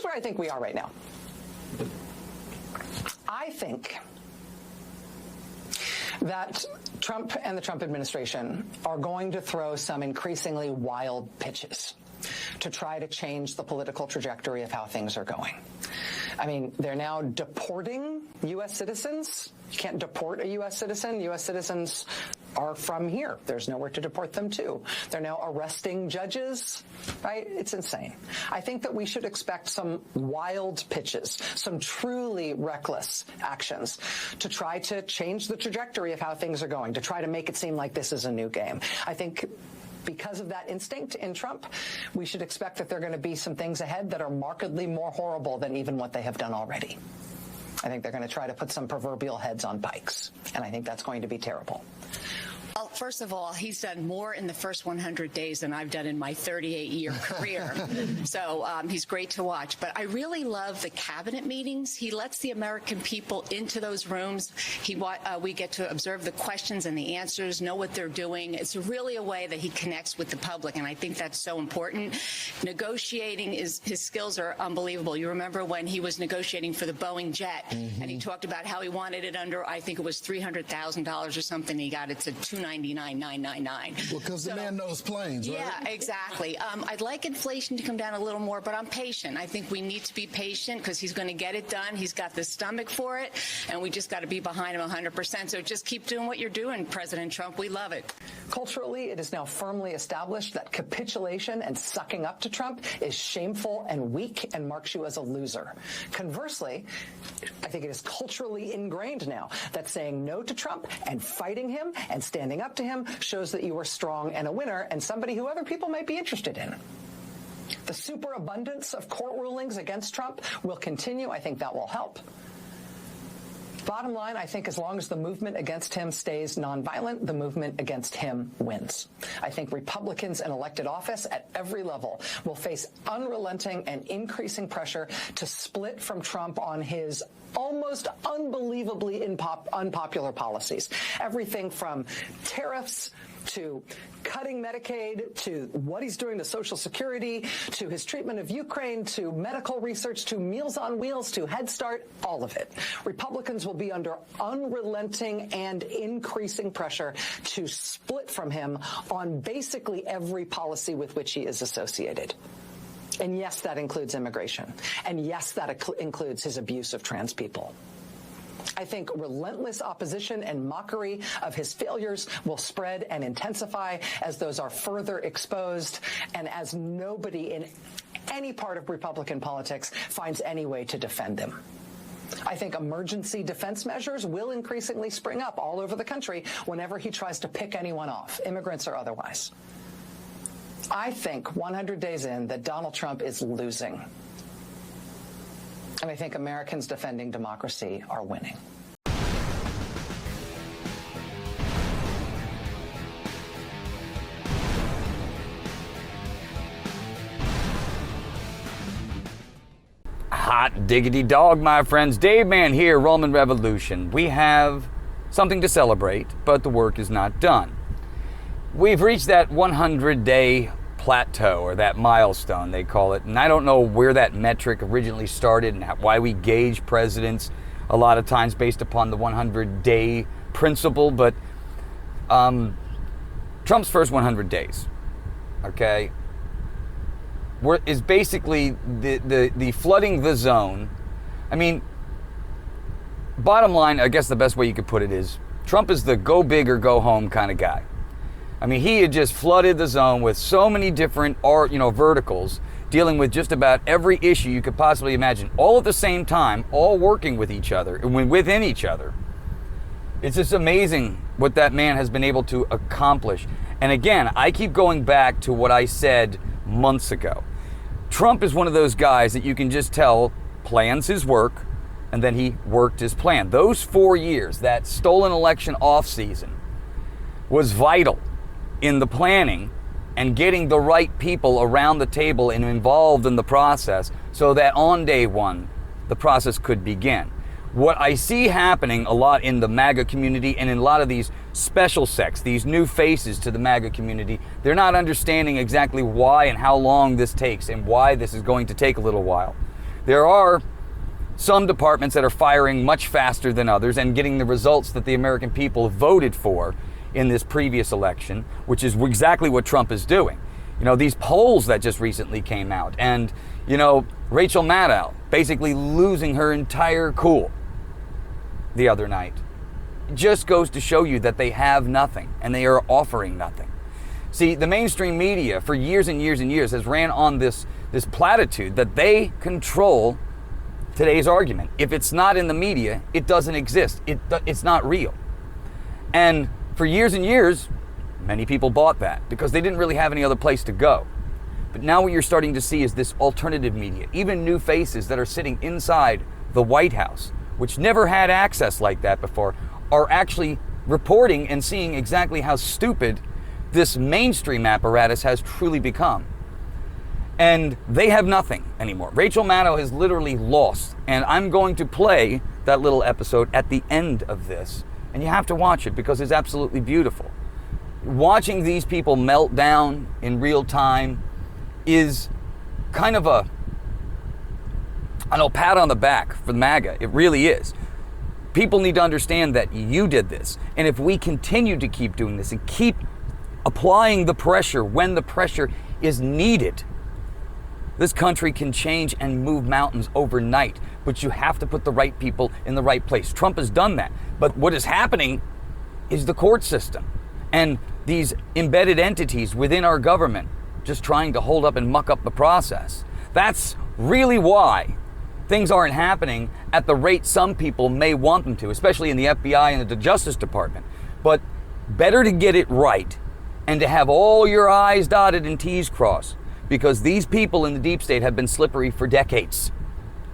where I think we are right now. I think that Trump and the Trump administration are going to throw some increasingly wild pitches to try to change the political trajectory of how things are going. I mean, they're now deporting U.S. citizens. You can't deport a U.S. citizen. U.S. citizens are from here. There's nowhere to deport them to. They're now arresting judges, right? It's insane. I think that we should expect some wild pitches, some truly reckless actions to try to change the trajectory of how things are going, to try to make it seem like this is a new game. I think because of that instinct in Trump, we should expect that there are going to be some things ahead that are markedly more horrible than even what they have done already. I think they're going to try to put some proverbial heads on pikes, and I think that's going to be terrible. Well, first of all, he's done more in the first 100 days than I've done in my 38-year career. So he's great to watch. But I really love the cabinet meetings. He lets the American people into those rooms. We get to observe the questions and the answers, know what they're doing. It's really a way that he connects with the public, and I think that's so important. Negotiating, his skills are unbelievable. You remember when he was negotiating for the Boeing jet, and he talked about how he wanted it under, I think it was $300,000 or something. He got it to $299,999. Well, because the man knows planes, right? Yeah, exactly. I'd like inflation to come down a little more, but I'm patient. I think we need to be patient because he's going to get it done. He's got the stomach for it, and we just got to be behind him 100%. So just keep doing what you're doing, President Trump. We love it. Culturally, it is now firmly established that capitulation and sucking up to Trump is shameful and weak and marks you as a loser. Conversely, I think it is culturally ingrained now that saying no to Trump and fighting him and standing up to him shows that you are strong and a winner and somebody who other people might be interested in. The superabundance of court rulings against Trump will continue. I think that will help. Bottom line, I think as long as the movement against him stays nonviolent, the movement against him wins. I think Republicans in elected office at every level will face unrelenting and increasing pressure to split from Trump on his almost unbelievably unpopular policies. Everything from tariffs to cutting Medicaid, to what he's doing to Social Security, to his treatment of Ukraine, to medical research, to Meals on Wheels, to Head Start, all of it. Republicans will be under unrelenting and increasing pressure to split from him on basically every policy with which he is associated. And yes, that includes immigration. And yes, that includes his abuse of trans people. I think relentless opposition and mockery of his failures will spread and intensify as those are further exposed and as nobody in any part of Republican politics finds any way to defend him. I think emergency defense measures will increasingly spring up all over the country whenever he tries to pick anyone off, immigrants or otherwise. I think 100 days in that Donald Trump is losing. And I think Americans defending democracy are winning. Hot diggity dog, my friends. DaveMan here, Rollman Revolution. We have something to celebrate, but the work is not done. We've reached that 100-day plateau, or that milestone, they call it. And I don't know where that metric originally started and why we gauge presidents a lot of times based upon the 100-day principle, but Trump's first 100 days, okay, is basically the flooding the zone. I mean, bottom line, I guess the best way you could put it is Trump is the go big or go home kind of guy. I mean, he had just flooded the zone with so many different verticals, dealing with just about every issue you could possibly imagine, all at the same time, all working with each other, within each other. It's just amazing what that man has been able to accomplish. And again, I keep going back to what I said months ago. Trump is one of those guys that you can just tell plans his work, and then he worked his plan. Those 4 years, that stolen election off season, was vital in the planning and getting the right people around the table and involved in the process so that on day one, the process could begin. What I see happening a lot in the MAGA community and in a lot of these special sects, these new faces to the MAGA community, they're not understanding exactly why and how long this takes and why this is going to take a little while. there are some departments that are firing much faster than others and getting the results that the American people voted for in this previous election, which is exactly what Trump is doing. You know, these polls that just recently came out, and, you know, Rachel Maddow basically losing her entire cool the other night. It just goes to show you that they have nothing and they are offering nothing. See, the mainstream media for years and years and years has ran on this platitude that they control today's argument. If it's not in the media, it doesn't exist. It's not real. And for years and years, many people bought that because they didn't really have any other place to go. But now what you're starting to see is this alternative media, even new faces that are sitting inside the White House, which never had access like that before, are actually reporting and seeing exactly how stupid this mainstream apparatus has truly become. And they have nothing anymore. Rachel Maddow has literally lost. And I'm going to play that little episode at the end of this. And you have to watch it because it's absolutely beautiful. Watching these people melt down in real time is kind of a, I know, pat on the back for MAGA. It really is. People need to understand that you did this. And if we continue to keep doing this and keep applying the pressure when the pressure is needed, this country can change and move mountains overnight. But you have to put the right people in the right place. Trump has done that. But what is happening is the court system and these embedded entities within our government just trying to hold up and muck up the process. That's really why things aren't happening at the rate some people may want them to, especially in the FBI and the Justice Department. But better to get it right and to have all your I's dotted and T's crossed, because these people in the deep state have been slippery for decades.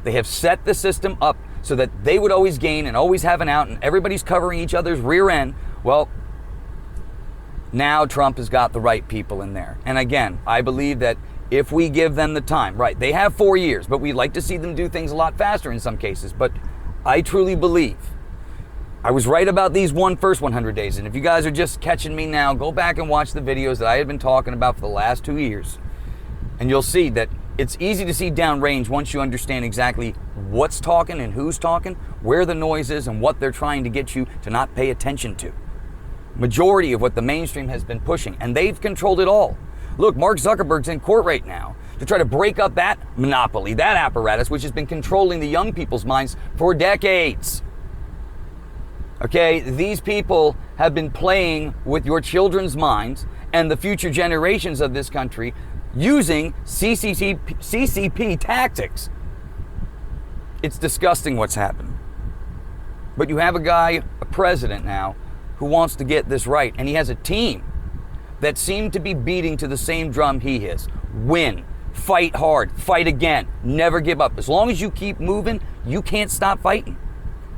They have set the system up so that they would always gain and always have an out, and everybody's covering each other's rear end. Well, now Trump has got the right people in there. And again, I believe that if we give them the time, right, they have 4 years, but we'd like to see them do things a lot faster in some cases. But I truly believe I was right about these first 100 days. And if you guys are just catching me now, go back and watch the videos that I had been talking about for the last 2 years. And you'll see that it's easy to see downrange once you understand exactly what's talking and who's talking, where the noise is, and what they're trying to get you to not pay attention to. Majority of what the mainstream has been pushing, and they've controlled it all. Look, Mark Zuckerberg's in court right now to try to break up that monopoly, that apparatus, which has been controlling the young people's minds for decades. Okay, these people have been playing with your children's minds and the future generations of this country using CCP tactics. It's disgusting what's happened. But you have a guy, a president now, who wants to get this right. And he has a team that seem to be beating to the same drum he is. Win, fight hard, fight again, never give up. As long as you keep moving, you can't stop fighting.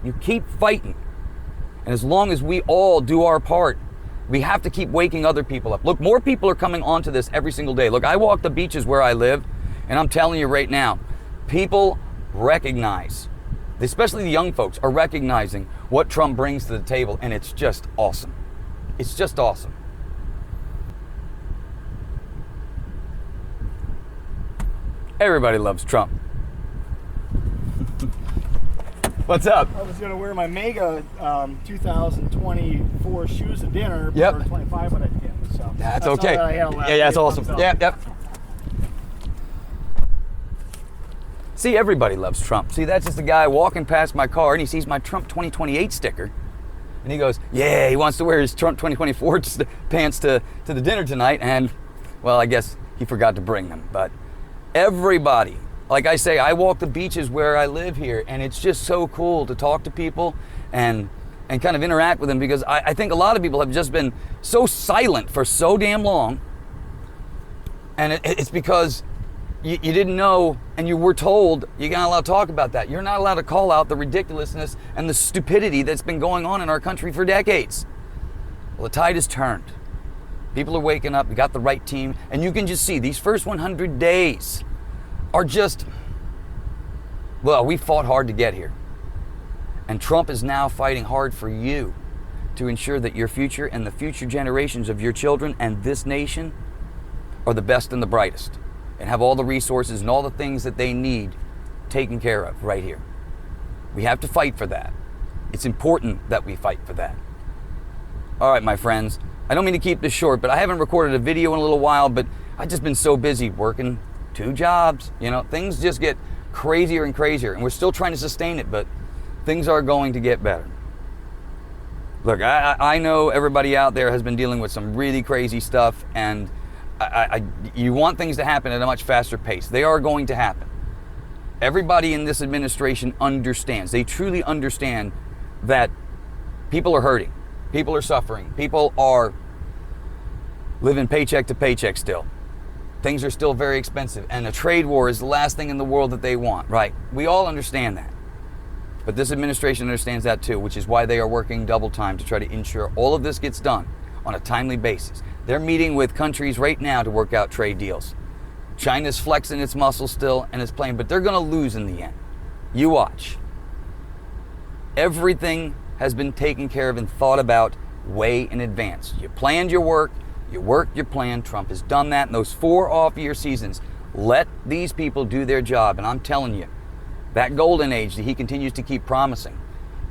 You keep fighting. And as long as we all do our part, we have to keep waking other people up. Look, more people are coming onto this every single day. Look, I walk the beaches where I live, and I'm telling you right now, people recognize, especially the young folks, are recognizing what Trump brings to the table, and it's just awesome. It's just awesome. Everybody loves Trump. What's up? I was going to wear my Mega 2024 shoes to dinner Yep. for 25 when I can. So That's okay. all that I had left. Yeah, that's awesome. Yep. See, everybody loves Trump. See, that's just a guy walking past my car and he sees my Trump 2028 sticker. And he goes, yeah, he wants to wear his Trump 2024 pants to the dinner tonight. And, well, I guess he forgot to bring them. But everybody, like I say, I walk the beaches where I live here, and it's just so cool to talk to people and kind of interact with them, because I think a lot of people have just been so silent for so damn long. And it's because you didn't know, and you were told you're not allowed to talk about that. You're not allowed to call out the ridiculousness and the stupidity that's been going on in our country for decades. Well, the tide has turned. People are waking up. We got the right team. And you can just see these first 100 days are just, well, we fought hard to get here. And Trump is now fighting hard for you to ensure that your future and the future generations of your children and this nation are the best and the brightest, and have all the resources and all the things that they need taken care of right here. We have to fight for that. It's important that we fight for that. All right, my friends. I don't mean to keep this short, but I haven't recorded a video in a little while, but I've just been so busy working 2 jobs. You know, things just get crazier and crazier, and we're still trying to sustain it, but things are going to get better. Look, I know everybody out there has been dealing with some really crazy stuff, and you want things to happen at a much faster pace. They are going to happen. Everybody in this administration understands. They truly understand that people are hurting. People are suffering. People are living paycheck to paycheck still. Things are still very expensive, and a trade war is the last thing in the world that they want, right? We all understand that. But this administration understands that too, which is why they are working double time to try to ensure all of this gets done on a timely basis. They're meeting with countries right now to work out trade deals. China's flexing its muscles still and it's playing, but they're going to lose in the end. You watch. Everything has been taken care of and thought about way in advance. You planned your work, you worked your plan. Trump has done that in those 4 off-year seasons. Let these people do their job, and I'm telling you, that golden age that he continues to keep promising,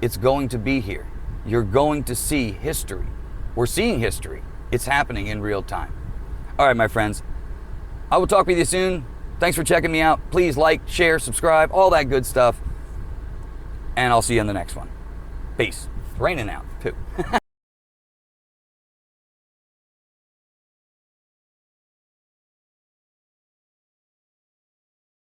it's going to be here. You're going to see history. We're seeing history. It's happening in real time. All right, my friends. I will talk with you soon. Thanks for checking me out. Please like, share, subscribe, all that good stuff. And I'll see you in the next one. Peace. It's raining out, too.